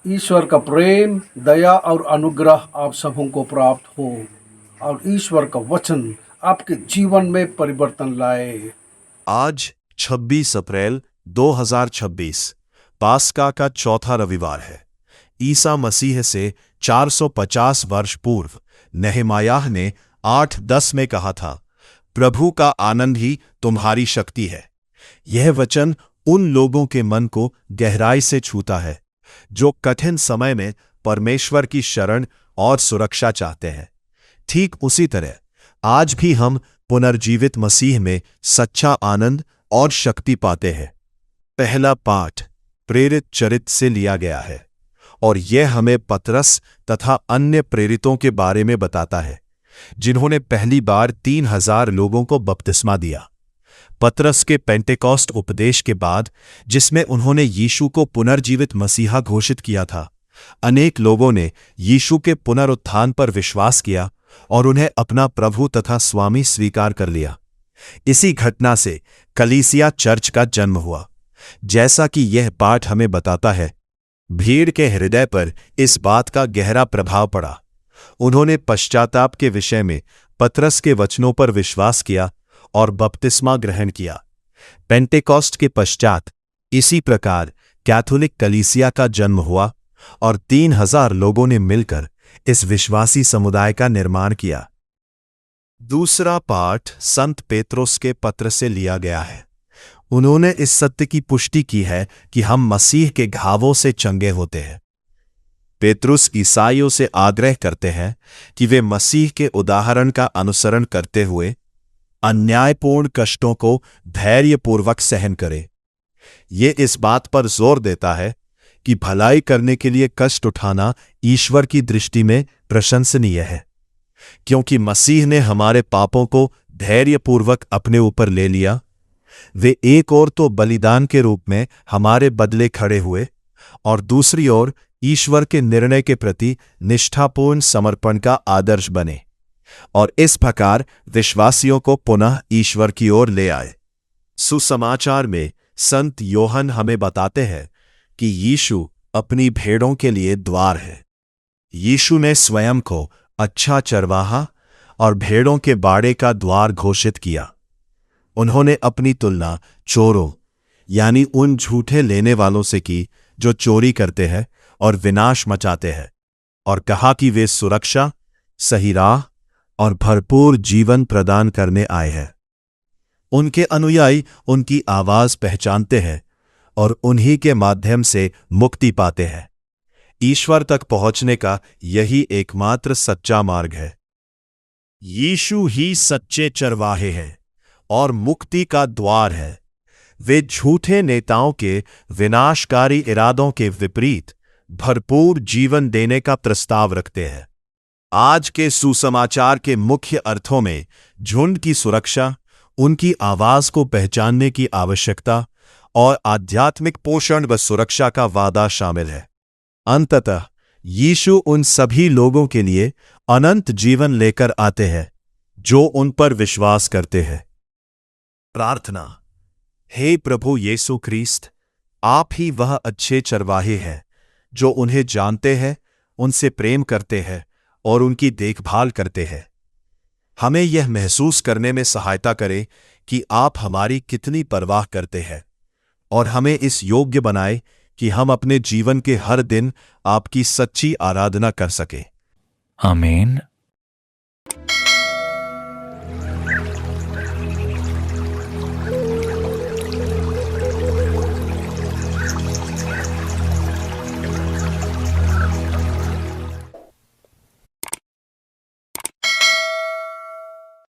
ईश्वर का प्रेम, दया और अनुग्रह आप सबों को प्राप्त हो और ईश्वर का वचन आपके जीवन में परिवर्तन लाए। आज 26 अप्रैल 2026 पास्का का चौथा रविवार है। ईसा मसीह से 450 वर्ष पूर्व नहमायाह ने 8:10 में कहा था, प्रभु का आनंद ही तुम्हारी शक्ति है। यह वचन उन लोगों के मन को गहराई से छूता है जो कठिन समय में परमेश्वर की शरण और सुरक्षा चाहते हैं। ठीक उसी तरह आज भी हम पुनर्जीवित मसीह में सच्चा आनंद और शक्ति पाते हैं। पहला पाठ प्रेरित चरित्र से लिया गया है और यह हमें पतरस तथा अन्य प्रेरितों के बारे में बताता है जिन्होंने पहली बार 3000 लोगों को बपतिस्मा दिया। पतरस के पेंटेकॉस्ट उपदेश के बाद, जिसमें उन्होंने यीशु को पुनर्जीवित मसीहा घोषित किया था, अनेक लोगों ने यीशु के पुनरुत्थान पर विश्वास किया और उन्हें अपना प्रभु तथा स्वामी स्वीकार कर लिया। इसी घटना से कलीसिया चर्च का जन्म हुआ। जैसा कि यह पाठ हमें बताता है, भीड़ के हृदय पर इस बात का गहरा प्रभाव पड़ा। उन्होंने पश्चाताप के विषय में पतरस के वचनों पर विश्वास किया और बपतिस्मा ग्रहण किया। पेंटेकॉस्ट के पश्चात इसी प्रकार कैथोलिक कलीसिया का जन्म हुआ और 3000 लोगों ने मिलकर इस विश्वासी समुदाय का निर्माण किया। दूसरा पाठ संत पेत्रोस के पत्र से लिया गया है। उन्होंने इस सत्य की पुष्टि की है कि हम मसीह के घावों से चंगे होते हैं। पेत्रुस ईसाइयों से आग्रह करते हैं कि वे मसीह के उदाहरण का अनुसरण करते हुए अन्यायपूर्ण कष्टों को धैर्यपूर्वक सहन करें। ये इस बात पर जोर देता है कि भलाई करने के लिए कष्ट उठाना ईश्वर की दृष्टि में प्रशंसनीय है, क्योंकि मसीह ने हमारे पापों को धैर्यपूर्वक अपने ऊपर ले लिया। वे एक ओर तो बलिदान के रूप में हमारे बदले खड़े हुए और दूसरी ओर ईश्वर के निर्णय के प्रति निष्ठापूर्ण समर्पण का आदर्श बने और इस प्रकार विश्वासियों को पुनः ईश्वर की ओर ले आए। सुसमाचार में संत योहन हमें बताते हैं कि यीशु अपनी भेड़ों के लिए द्वार है। यीशु ने स्वयं को अच्छा चरवाहा और भेड़ों के बाड़े का द्वार घोषित किया। उन्होंने अपनी तुलना चोरों यानी उन झूठे लेने वालों से की जो चोरी करते हैं और विनाश मचाते हैं, और कहा कि वे सुरक्षा, सही राह और भरपूर जीवन प्रदान करने आए हैं। उनके अनुयायी उनकी आवाज पहचानते हैं और उन्हीं के माध्यम से मुक्ति पाते हैं। ईश्वर तक पहुंचने का यही एकमात्र सच्चा मार्ग है। यीशु ही सच्चे चरवाहे हैं और मुक्ति का द्वार है। वे झूठे नेताओं के विनाशकारी इरादों के विपरीत भरपूर जीवन देने का प्रस्ताव रखते हैं। आज के सुसमाचार के मुख्य अर्थों में झुंड की सुरक्षा, उनकी आवाज को पहचानने की आवश्यकता और आध्यात्मिक पोषण व सुरक्षा का वादा शामिल है। अंततः यीशु उन सभी लोगों के लिए अनंत जीवन लेकर आते हैं जो उन पर विश्वास करते हैं। प्रार्थना। हे प्रभु यीशु ख्रीस्त, आप ही वह अच्छे चरवाहे हैं जो उन्हें जानते हैं, उनसे प्रेम करते हैं और उनकी देखभाल करते हैं। हमें यह महसूस करने में सहायता करें कि आप हमारी कितनी परवाह करते हैं और हमें इस योग्य बनाए कि हम अपने जीवन के हर दिन आपकी सच्ची आराधना कर सकें। आमीन।